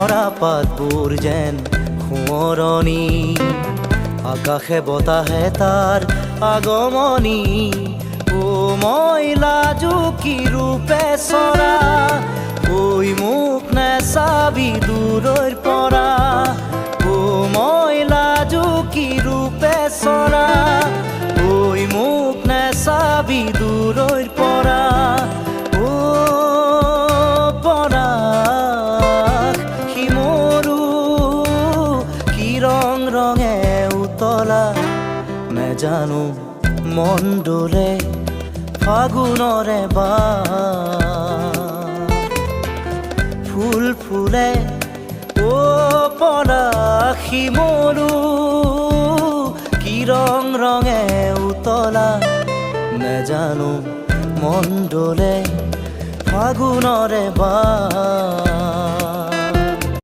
পাতবোৰ যেন সোঁৱৰণি, আকাশে বতাহে তাৰ আগমনি। ও মই লাজো কি ৰূপে চৰা, ঐ মোক নেচাবি দূৰৈৰ পৰা। ও মই লাজো কি ৰূপে চৰা, ঐ মোক নেচাবি দূৰৈৰ পৰা। ৰঙে উতলা নেজানো মন ডোলে ফাগুনৰে ফুল ফুলে। ও পলাশী মৰু কি ৰঙে উতলা নেজানো মন ডোলে ফাগুনৰে